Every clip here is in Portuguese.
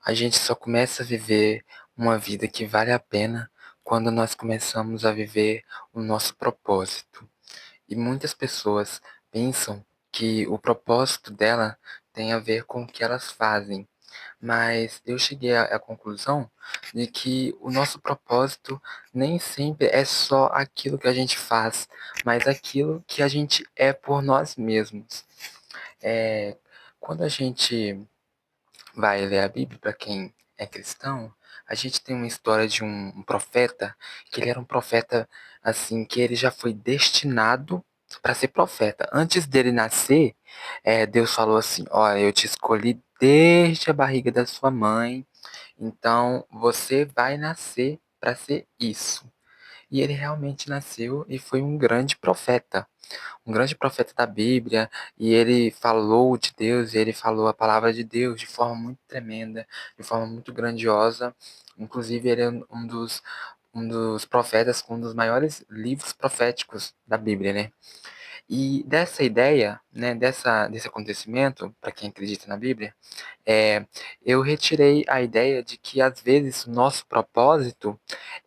A gente só começa a viver uma vida que vale a pena quando nós começamos a viver o nosso propósito. E muitas pessoas pensam que o propósito dela tem a ver com o que elas fazem, mas eu cheguei à conclusão de que o nosso propósito nem sempre é só aquilo que a gente faz, mas aquilo que a gente é por nós mesmos. Quando a gente vai ler a Bíblia, para quem é cristão, a gente tem uma história de um profeta, que ele era um profeta, assim, que ele já foi destinado para ser profeta. Antes dele nascer, Deus falou assim: olha, eu te escolhi desde a barriga da sua mãe, então você vai nascer para ser isso. E ele realmente nasceu e foi um grande profeta da Bíblia, e ele falou de Deus, e ele falou a palavra de Deus de forma muito tremenda, de forma muito grandiosa. Inclusive, ele é um dos profetas com um dos maiores livros proféticos da Bíblia, né? E dessa ideia, né, desse acontecimento, para quem acredita na Bíblia, é, eu retirei a ideia de que às vezes o nosso propósito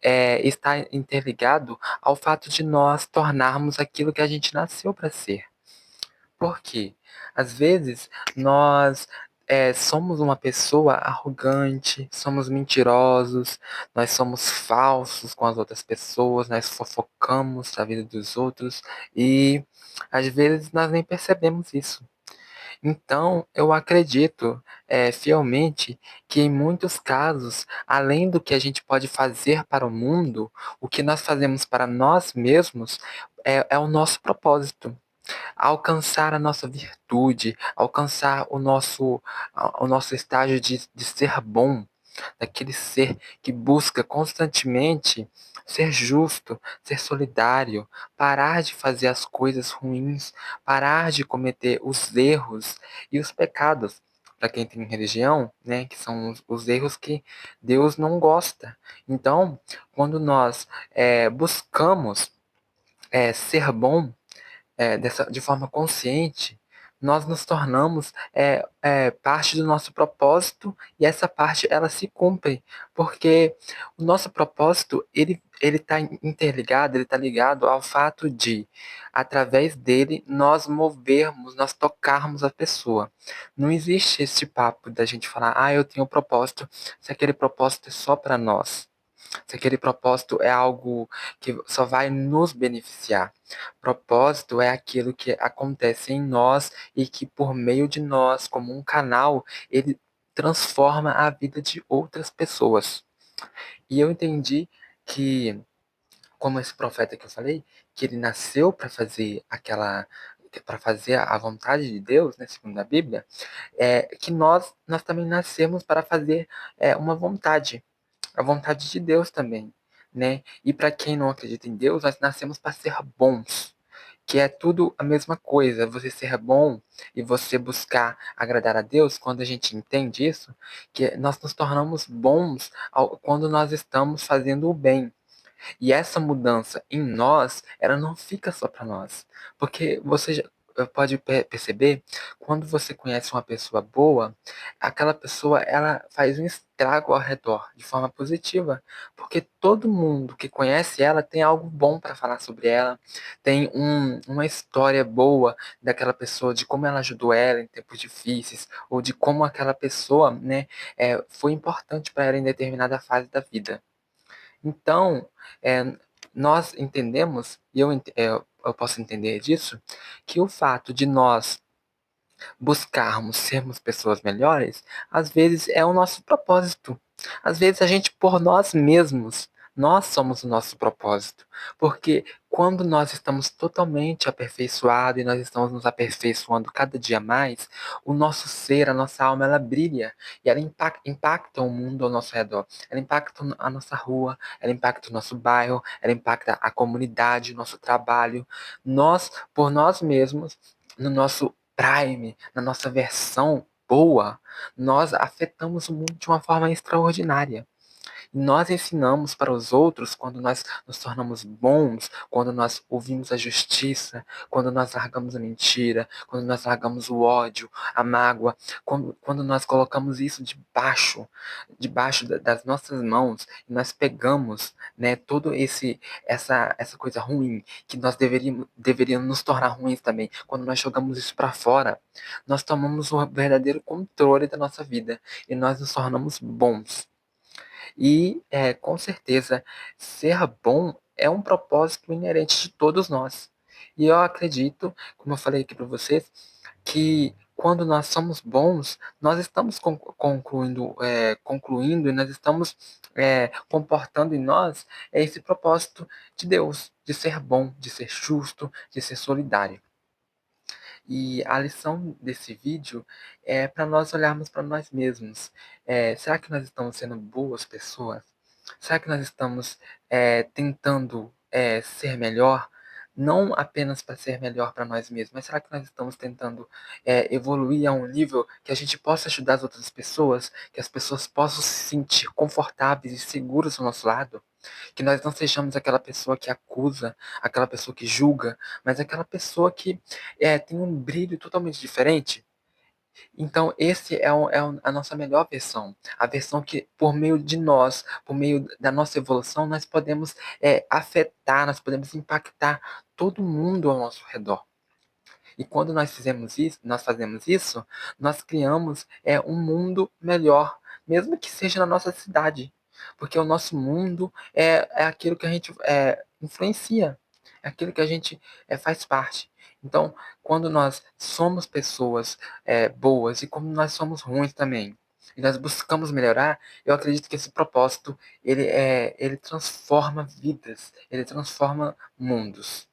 está interligado ao fato de nós tornarmos aquilo que a gente nasceu para ser. Por quê? Às vezes nós somos uma pessoa arrogante, somos mentirosos, nós somos falsos com as outras pessoas, nós fofocamos a vida dos outros e às vezes nós nem percebemos isso. Então, eu acredito fielmente que em muitos casos, além do que a gente pode fazer para o mundo, o que nós fazemos para nós mesmos é o nosso propósito. Alcançar a nossa virtude, alcançar o nosso estágio de ser bom, daquele ser que busca constantemente ser justo, ser solidário, parar de fazer as coisas ruins, parar de cometer os erros e os pecados. Para quem tem religião, né, que são os erros que Deus não gosta. Então, quando nós buscamos ser bom, de forma consciente, nós nos tornamos parte do nosso propósito e essa parte ela se cumpre, porque o nosso propósito ele está interligado, ele está ligado ao fato de, através dele, nós movermos, nós tocarmos a pessoa. Não existe esse papo da gente falar, eu tenho um propósito, se aquele propósito é só para nós. Se aquele propósito é algo que só vai nos beneficiar. Propósito é aquilo que acontece em nós e que, por meio de nós, como um canal, ele transforma a vida de outras pessoas. E eu entendi que, como esse profeta que eu falei, que ele nasceu para fazer a vontade de Deus, né, segundo a Bíblia, que nós também nascemos para fazer uma vontade, a vontade de Deus também, né? E para quem não acredita em Deus, nós nascemos para ser bons, que é tudo a mesma coisa. Você ser bom e você buscar agradar a Deus, quando a gente entende isso, que nós nos tornamos bons quando nós estamos fazendo o bem. E essa mudança em nós, ela não fica só para nós. Porque você já pode perceber, quando você conhece uma pessoa boa, aquela pessoa ela faz um estrago ao redor de forma positiva, porque todo mundo que conhece ela tem algo bom para falar sobre ela, tem uma história boa daquela pessoa, de como ela ajudou ela em tempos difíceis, ou de como aquela pessoa, né, foi importante para ela em determinada fase da vida. Então, nós entendemos, e eu posso entender disso, que o fato de nós buscarmos sermos pessoas melhores, às vezes é o nosso propósito. Às vezes a gente, por nós mesmos, nós somos o nosso propósito. Porque quando nós estamos totalmente aperfeiçoados e nós estamos nos aperfeiçoando cada dia mais, o nosso ser, a nossa alma, ela brilha e ela impacta o mundo ao nosso redor. Ela impacta a nossa rua, ela impacta o nosso bairro, ela impacta a comunidade, o nosso trabalho. Nós, por nós mesmos, no nosso Prime, na nossa versão boa, nós afetamos o mundo de uma forma extraordinária. E nós ensinamos para os outros quando nós nos tornamos bons, quando nós ouvimos a justiça, quando nós largamos a mentira, quando nós largamos o ódio, a mágoa, quando nós colocamos isso debaixo das nossas mãos, e nós pegamos, né, todo essa coisa ruim que nós deveríamos nos tornar ruins também. Quando nós jogamos isso para fora, nós tomamos o verdadeiro controle da nossa vida e nós nos tornamos bons. E, com certeza, ser bom é um propósito inerente de todos nós. E eu acredito, como eu falei aqui para vocês, que quando nós somos bons, nós estamos concluindo e nós estamos comportando em nós esse propósito de Deus, de ser bom, de ser justo, de ser solidário. E a lição desse vídeo é para nós olharmos para nós mesmos. Será que nós estamos sendo boas pessoas? Será que nós estamos tentando ser melhor? Não apenas para ser melhor para nós mesmos, mas será que nós estamos tentando evoluir a um nível que a gente possa ajudar as outras pessoas, que as pessoas possam se sentir confortáveis e seguras ao nosso lado? Que nós não sejamos aquela pessoa que acusa, aquela pessoa que julga, mas aquela pessoa que tem um brilho totalmente diferente. Então, esse a nossa melhor versão. A versão que, por meio de nós, por meio da nossa evolução, nós podemos afetar, nós podemos impactar todo mundo ao nosso redor. E quando nós fazemos isso, nós criamos um mundo melhor, mesmo que seja na nossa cidade. Porque o nosso mundo é aquilo que a gente influencia, é aquilo que a gente faz parte. Então, quando nós somos pessoas boas e como nós somos ruins também, e nós buscamos melhorar, eu acredito que esse propósito ele transforma vidas, ele transforma mundos.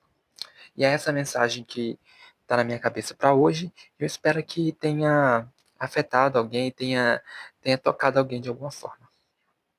E é essa mensagem que está na minha cabeça para hoje. Eu espero que tenha afetado alguém, tenha tocado alguém de alguma forma.